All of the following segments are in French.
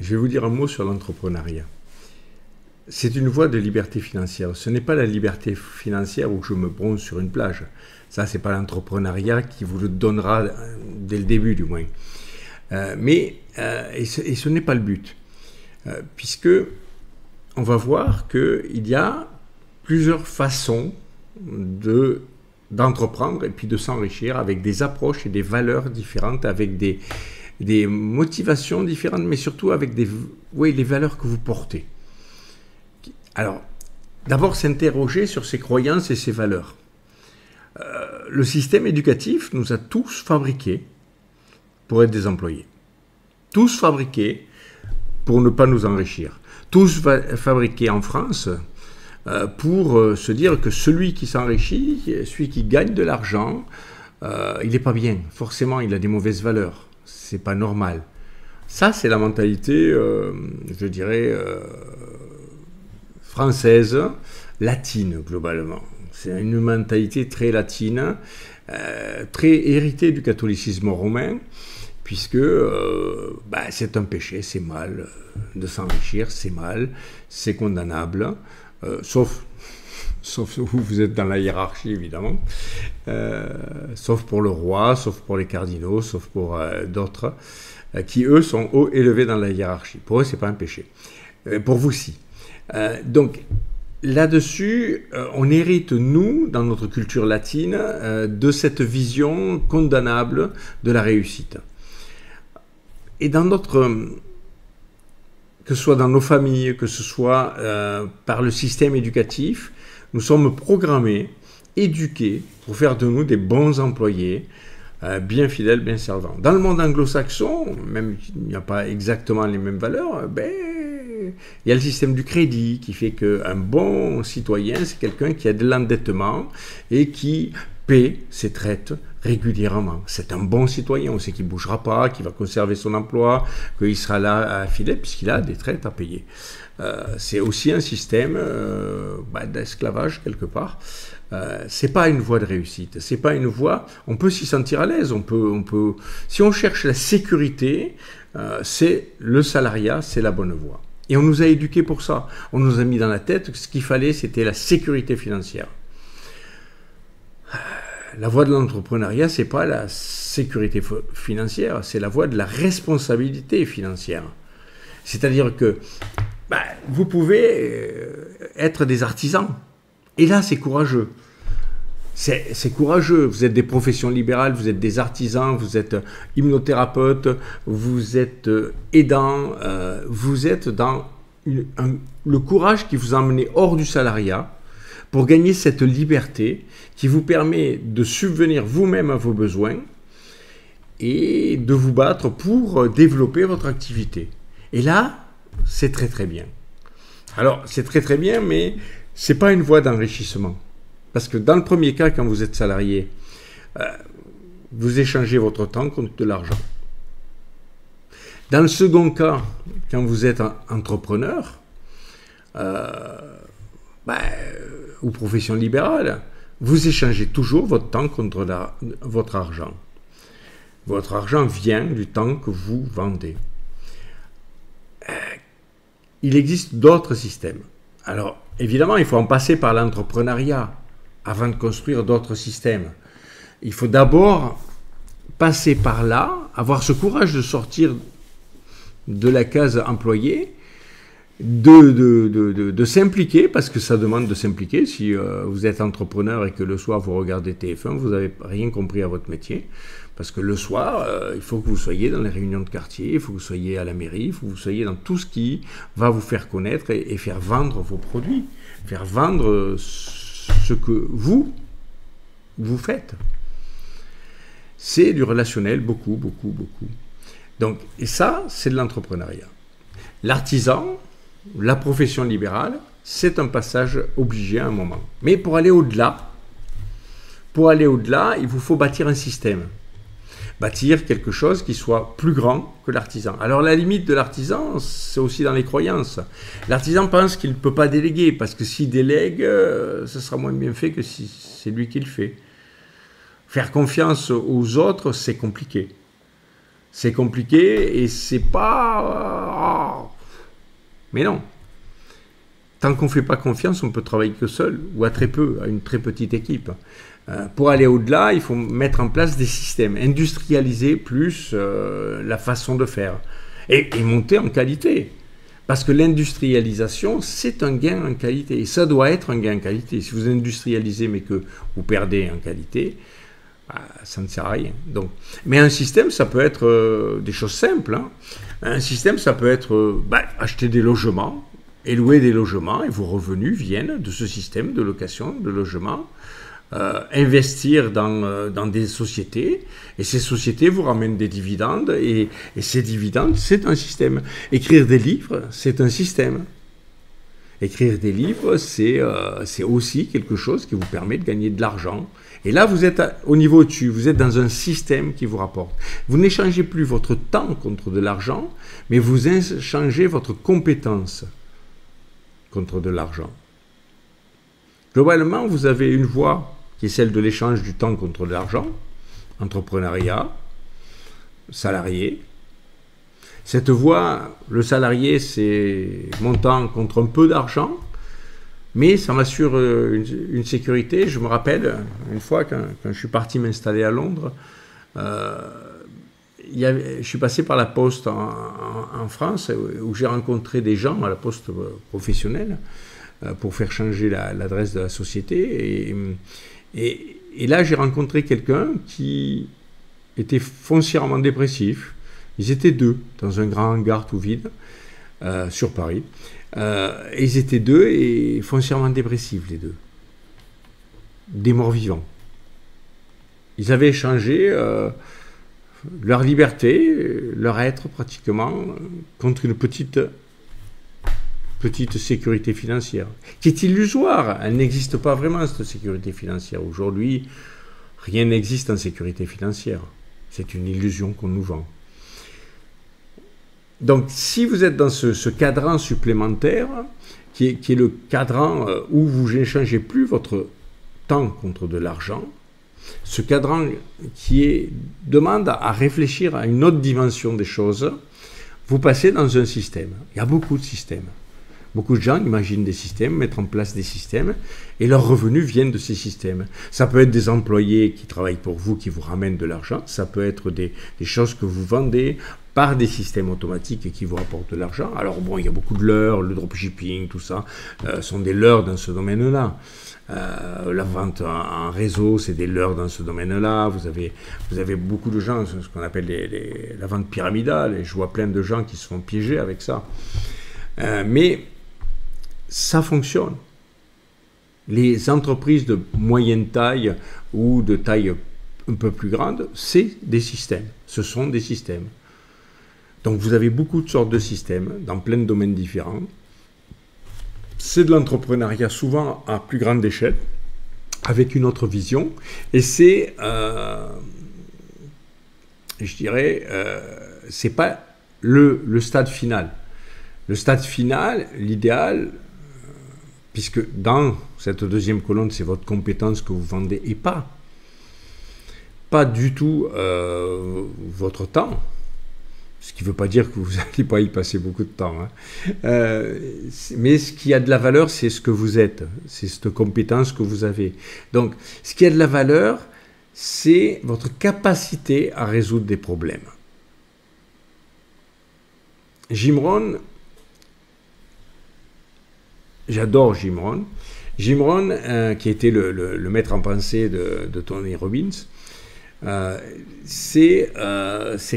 je vais vous dire un mot sur l'entrepreneuriat. C'est une voie de liberté financière. Ce n'est pas la liberté financière où je me bronze sur une plage. Ça, c'est pas l'entrepreneuriat qui vous le donnera dès le début, du moins. Et ce n'est pas le but. Puisque on va voir qu'il y a plusieurs façons d'entreprendre et puis de s'enrichir avec des approches et des valeurs différentes, avec des motivations différentes, mais surtout avec les valeurs que vous portez. Alors, d'abord s'interroger sur ses croyances et ses valeurs. Le système éducatif nous a tous fabriqués pour être des employés. Tous fabriqués pour ne pas nous enrichir. Tous fabriqués en France pour se dire que celui qui s'enrichit, celui qui gagne de l'argent, il n'est pas bien. Forcément, il a des mauvaises valeurs. C'est pas normal. Ça, c'est la mentalité, je dirais, française, latine, globalement. C'est une mentalité très latine, très héritée du catholicisme romain, puisque c'est un péché, c'est mal de s'enrichir, c'est mal, c'est condamnable, sauf où vous êtes dans la hiérarchie, évidemment, sauf pour le roi, sauf pour les cardinaux, sauf pour d'autres, qui, eux, sont haut élevés dans la hiérarchie. Pour eux, ce n'est pas un péché. Pour vous, si. Donc, là-dessus, on hérite, nous, dans notre culture latine, de cette vision condamnable de la réussite. Et dans que ce soit dans nos familles, que ce soit par le système éducatif, nous sommes programmés, éduqués pour faire de nous des bons employés, bien fidèles, bien servants. Dans le monde anglo-saxon, même s'il n'y a pas exactement les mêmes valeurs, il y a le système du crédit qui fait qu'un bon citoyen, c'est quelqu'un qui a de l'endettement et qui paie ses traites régulièrement. C'est un bon citoyen, on sait qu'il ne bougera pas, qu'il va conserver son emploi, qu'il sera là à filer puisqu'il a des traites à payer. C'est aussi un système d'esclavage quelque part. C'est pas une voie de réussite, c'est pas une voie. On peut s'y sentir à l'aise. On peut. Si on cherche la sécurité, c'est le salariat, c'est la bonne voie. Et on nous a éduqués pour ça. On nous a mis dans la tête que ce qu'il fallait, c'était la sécurité financière. La voie de l'entrepreneuriat, c'est pas la sécurité financière, c'est la voie de la responsabilité financière. C'est-à-dire que vous pouvez être des artisans. Et là, c'est courageux. C'est courageux. Vous êtes des professions libérales, vous êtes des artisans, vous êtes hypnothérapeute, vous êtes aidant, vous êtes dans le courage qui vous a emmené hors du salariat pour gagner cette liberté qui vous permet de subvenir vous-même à vos besoins et de vous battre pour développer votre activité. Et là, c'est très très bien. Alors, c'est très très bien, mais ce n'est pas une voie d'enrichissement. Parce que dans le premier cas, quand vous êtes salarié, vous échangez votre temps contre de l'argent. Dans le second cas, quand vous êtes entrepreneur, ou profession libérale, vous échangez toujours votre temps contre votre argent. Votre argent vient du temps que vous vendez. Il existe d'autres systèmes. Alors, évidemment, il faut en passer par l'entrepreneuriat avant de construire d'autres systèmes. Il faut d'abord passer par là, avoir ce courage de sortir de la case employé, de s'impliquer, parce que ça demande de s'impliquer. Si vous êtes entrepreneur et que le soir vous regardez TF1, vous n'avez rien compris à votre métier. Parce que le soir, il faut que vous soyez dans les réunions de quartier, il faut que vous soyez à la mairie, il faut que vous soyez dans tout ce qui va vous faire connaître et faire vendre vos produits, faire vendre ce que vous faites. C'est du relationnel, beaucoup. Donc, et ça, c'est de l'entrepreneuriat. L'artisan, la profession libérale, c'est un passage obligé à un moment. Mais pour aller au-delà, il vous faut bâtir un système. Bâtir quelque chose qui soit plus grand que l'artisan. Alors la limite de l'artisan, c'est aussi dans les croyances. L'artisan pense qu'il ne peut pas déléguer, parce que s'il délègue, ce sera moins bien fait que si c'est lui qui le fait. Faire confiance aux autres, c'est compliqué. C'est compliqué et c'est pas... Mais non. Tant qu'on ne fait pas confiance, on peut travailler que seul ou à très peu, à une très petite équipe. Pour aller au-delà, il faut mettre en place des systèmes, industrialiser plus la façon de faire et monter en qualité. Parce que l'industrialisation, c'est un gain en qualité. Et ça doit être un gain en qualité. Si vous industrialisez mais que vous perdez en qualité, ça ne sert à rien. Donc, mais un système, ça peut être des choses simples. Hein. Un système, ça peut être acheter des logements et louer des logements et vos revenus viennent de ce système de location de logements. Investir dans des sociétés et ces sociétés vous ramènent des dividendes et ces dividendes, c'est un système. Écrire des livres, c'est un système. Écrire des livres, c'est aussi quelque chose qui vous permet de gagner de l'argent. Et là, vous êtes au niveau au-dessus, vous êtes dans un système qui vous rapporte. Vous n'échangez plus votre temps contre de l'argent, mais vous échangez votre compétence contre de l'argent. Globalement, vous avez une voie qui est celle de l'échange du temps contre de l'argent, entrepreneuriat, salarié. Cette voie, le salarié, c'est mon temps contre un peu d'argent, mais ça m'assure une sécurité. Je me rappelle, une fois, quand je suis parti m'installer à Londres, je suis passé par la poste en France, où j'ai rencontré des gens à la poste professionnelle, pour faire changer l'adresse de la société. Et là, j'ai rencontré quelqu'un qui était foncièrement dépressif. Ils étaient deux dans un grand hangar tout vide sur Paris. Et ils étaient deux et foncièrement dépressifs, les deux. Des morts vivants. Ils avaient échangé leur liberté, leur être pratiquement, contre une petite sécurité financière, qui est illusoire. Elle n'existe pas vraiment, cette sécurité financière. Aujourd'hui, rien n'existe en sécurité financière. C'est une illusion qu'on nous vend. Donc, si vous êtes dans ce cadran supplémentaire, qui est le cadran où vous n'échangez plus votre temps contre de l'argent, ce cadran qui demande à réfléchir à une autre dimension des choses, vous passez dans un système. Il y a beaucoup de systèmes. Beaucoup de gens imaginent des systèmes, mettent en place des systèmes, et leurs revenus viennent de ces systèmes. Ça peut être des employés qui travaillent pour vous, qui vous ramènent de l'argent. Ça peut être des choses que vous vendez par des systèmes automatiques et qui vous rapportent de l'argent. Alors bon, il y a beaucoup de leurres, le dropshipping, tout ça, sont des leurres dans ce domaine-là. La vente en réseau, c'est des leurres dans ce domaine-là. Vous avez beaucoup de gens, ce qu'on appelle la vente pyramidale, et je vois plein de gens qui se font piéger avec ça. Mais ça fonctionne. Les entreprises de moyenne taille ou de taille un peu plus grande, c'est des systèmes. Ce sont des systèmes. Donc vous avez beaucoup de sortes de systèmes dans plein de domaines différents. C'est de l'entrepreneuriat souvent à plus grande échelle, avec une autre vision. Et c'est, je dirais, c'est pas le stade final. Le stade final, l'idéal, puisque dans cette deuxième colonne, c'est votre compétence que vous vendez et pas du tout votre temps. Ce qui ne veut pas dire que vous n'allez pas y passer beaucoup de temps. Hein. Mais ce qui a de la valeur, c'est ce que vous êtes. C'est cette compétence que vous avez. Donc, ce qui a de la valeur, c'est votre capacité à résoudre des problèmes. Jim Rohn, j'adore Jim Rohn. Jim Rohn, qui était le maître en pensée de Tony Robbins, c'est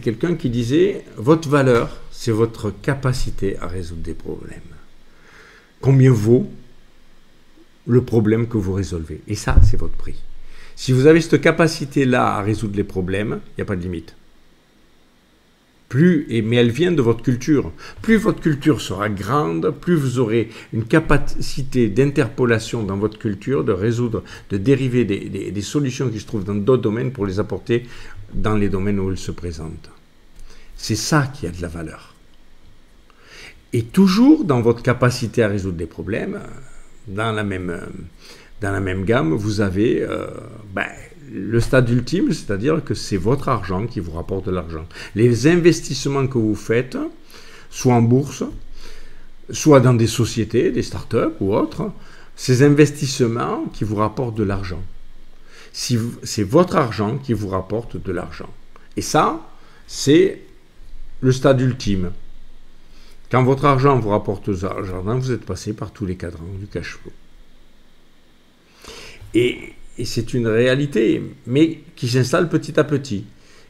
quelqu'un qui disait « Votre valeur, c'est votre capacité à résoudre des problèmes. Combien vaut le problème que vous résolvez? Et ça, c'est votre prix. Si vous avez cette capacité-là à résoudre les problèmes, il n'y a pas de limite. Mais elle vient de votre culture. Plus votre culture sera grande, plus vous aurez une capacité d'interpolation dans votre culture, de résoudre, de dériver des solutions qui se trouvent dans d'autres domaines pour les apporter dans les domaines où elles se présentent. C'est ça qui a de la valeur. Et toujours dans votre capacité à résoudre des problèmes, dans la même gamme, vous avez le stade ultime, c'est-à-dire que c'est votre argent qui vous rapporte de l'argent. Les investissements que vous faites, soit en bourse, soit dans des sociétés, des startups ou autres, ces investissements qui vous rapportent de l'argent. C'est votre argent qui vous rapporte de l'argent. Et ça, c'est le stade ultime. Quand votre argent vous rapporte de l'argent, vous êtes passé par tous les cadrans du cash flow. Et c'est une réalité, mais qui s'installe petit à petit.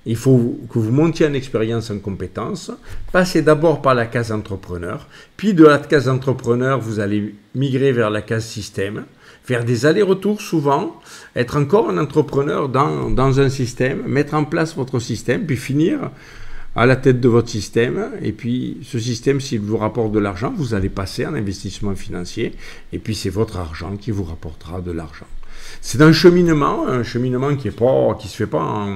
Il faut que vous montiez en expérience, en compétences, passez d'abord par la case entrepreneur, puis de la case entrepreneur, vous allez migrer vers la case système, faire des allers-retours souvent, être encore un entrepreneur dans un système, mettre en place votre système, puis finir à la tête de votre système. Et puis ce système, s'il vous rapporte de l'argent, vous allez passer en investissement financier, et puis c'est votre argent qui vous rapportera de l'argent. C'est un cheminement qui se fait pas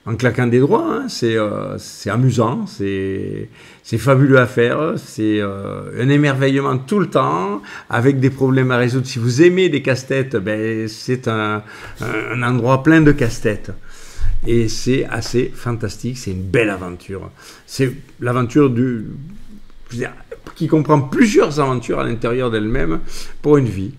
en claquant des doigts, hein. C'est amusant, c'est fabuleux à faire, c'est un émerveillement tout le temps, avec des problèmes à résoudre. Si vous aimez des casse-têtes, ben, c'est un endroit plein de casse-têtes. Et c'est assez fantastique, c'est une belle aventure. C'est l'aventure qui comprend plusieurs aventures à l'intérieur d'elle-même pour une vie.